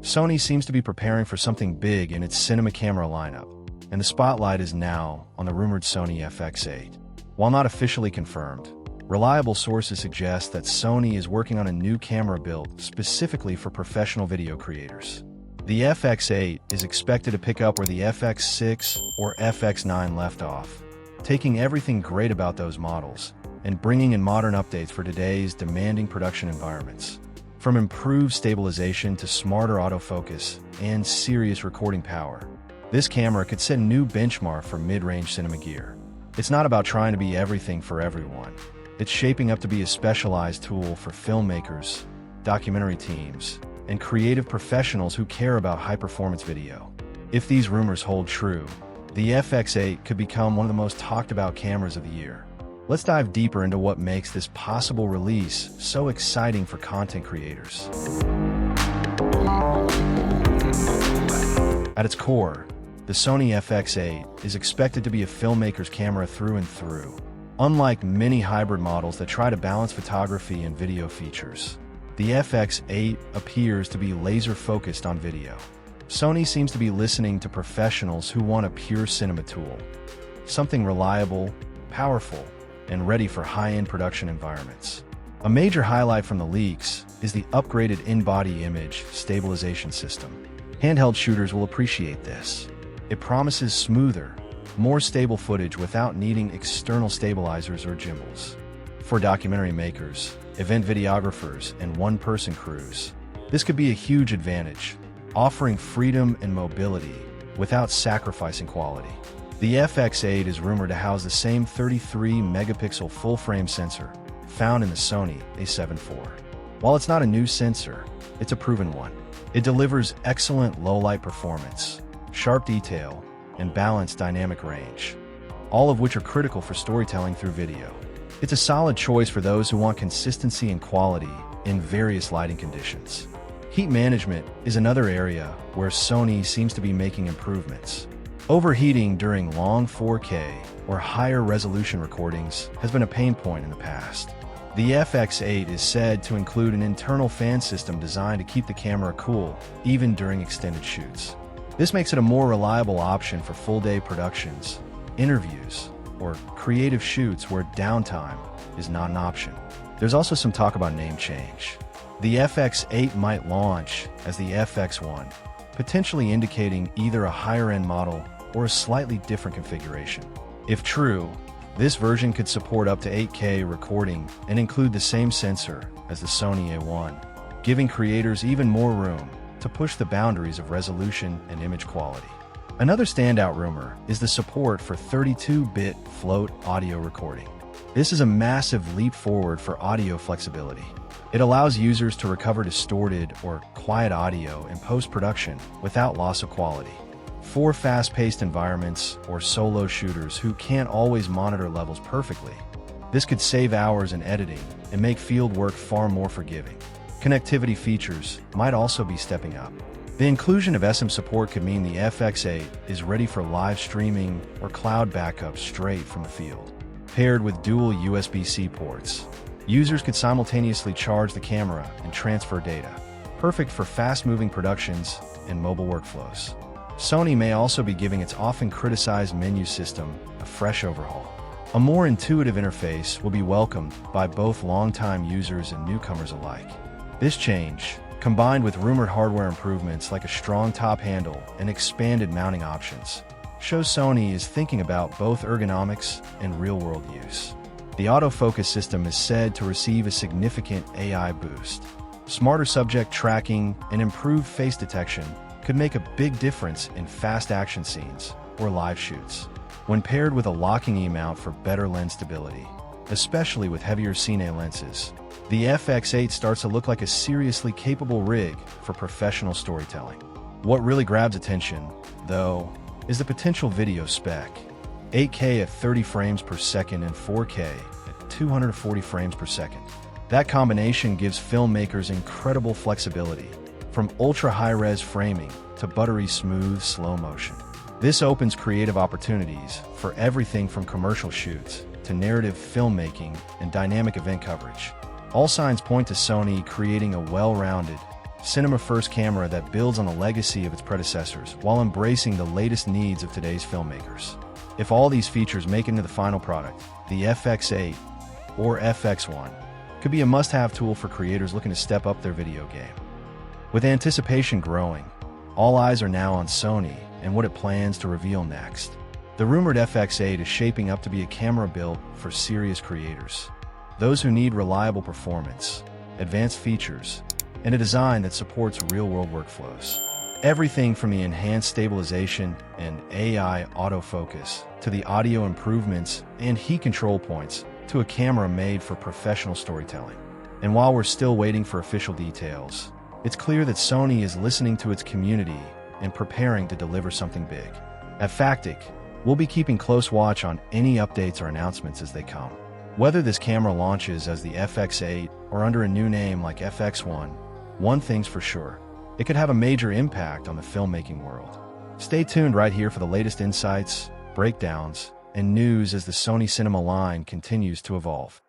Sony seems to be preparing for something big in its cinema camera lineup, and the spotlight is now on the rumored Sony FX8. While not officially confirmed, reliable sources suggest that Sony is working on a new camera built specifically for professional video creators. The FX8 is expected to pick up where the FX6 or FX9 left off, taking everything great about those models and bringing in modern updates for today's demanding production environments. From improved stabilization to smarter autofocus and serious recording power, this camera could set a new benchmark for mid-range cinema gear. It's not about trying to be everything for everyone. It's shaping up to be a specialized tool for filmmakers, documentary teams, and creative professionals who care about high-performance video. If these rumors hold true, the FX8 could become one of the most talked about cameras of the year. Let's dive deeper into what makes this possible release so exciting for content creators. At its core, the Sony FX8 is expected to be a filmmaker's camera through and through. Unlike many hybrid models that try to balance photography and video features, the FX8 appears to be laser-focused on video. Sony seems to be listening to professionals who want a pure cinema tool, something reliable, powerful, and ready for high-end production environments. A major highlight from the leaks is the upgraded in-body image stabilization system. Handheld shooters will appreciate this. It promises smoother, more stable footage without needing external stabilizers or gimbals. For documentary makers, event videographers, and one-person crews, this could be a huge advantage, offering freedom and mobility without sacrificing quality. The FX8 is rumored to house the same 33-megapixel full-frame sensor found in the Sony A7 IV. While it's not a new sensor, it's a proven one. It delivers excellent low-light performance, sharp detail, and balanced dynamic range, all of which are critical for storytelling through video. It's a solid choice for those who want consistency and quality in various lighting conditions. Heat management is another area where Sony seems to be making improvements. Overheating during long 4K or higher resolution recordings has been a pain point in the past. The FX8 is said to include an internal fan system designed to keep the camera cool even during extended shoots. This makes it a more reliable option for full-day productions, interviews, or creative shoots where downtime is not an option. There's also some talk about name change. The FX8 might launch as the FX1, potentially indicating either a higher-end model or a slightly different configuration. If true, this version could support up to 8K recording and include the same sensor as the Sony A1, giving creators even more room to push the boundaries of resolution and image quality. Another standout rumor is the support for 32-bit float audio recording. This is a massive leap forward for audio flexibility. It allows users to recover distorted or quiet audio in post-production without loss of quality. For fast-paced environments or solo shooters who can't always monitor levels perfectly, this could save hours in editing and make field work far more forgiving. Connectivity features might also be stepping up. The inclusion of SM support could mean the FX8 is ready for live streaming or cloud backup straight from the field. Paired with dual USB-C ports, users could simultaneously charge the camera and transfer data, perfect for fast-moving productions and mobile workflows. Sony may also be giving its often criticized menu system a fresh overhaul. A more intuitive interface will be welcomed by both longtime users and newcomers alike. This change, combined with rumored hardware improvements like a strong top handle and expanded mounting options, shows Sony is thinking about both ergonomics and real-world use. The autofocus system is said to receive a significant AI boost. Smarter subject tracking and improved face detection could make a big difference in fast action scenes or live shoots. When paired with a locking E-mount for better lens stability, especially with heavier Cine lenses, the FX8 starts to look like a seriously capable rig for professional storytelling. What really grabs attention, though, is the potential video spec. 8K at 30 frames per second and 4K at 240 frames per second. That combination gives filmmakers incredible flexibility, from ultra-high-res framing to buttery smooth slow motion. This opens creative opportunities for everything from commercial shoots to narrative filmmaking and dynamic event coverage. All signs point to Sony creating a well-rounded, cinema-first camera that builds on the legacy of its predecessors while embracing the latest needs of today's filmmakers. If all these features make it into the final product, the FX8 or FX1 could be a must-have tool for creators looking to step up their video game. With anticipation growing, all eyes are now on Sony and what it plans to reveal next. The rumored FX8 is shaping up to be a camera built for serious creators, those who need reliable performance, advanced features, and a design that supports real-world workflows. Everything from the enhanced stabilization and AI autofocus to the audio improvements and heat control points to a camera made for professional storytelling. And while we're still waiting for official details, it's clear that Sony is listening to its community and preparing to deliver something big. At Factic, we'll be keeping close watch on any updates or announcements as they come. Whether this camera launches as the FX8 or under a new name like FX1, one thing's for sure, it could have a major impact on the filmmaking world. Stay tuned right here for the latest insights, breakdowns, and news as the Sony cinema line continues to evolve.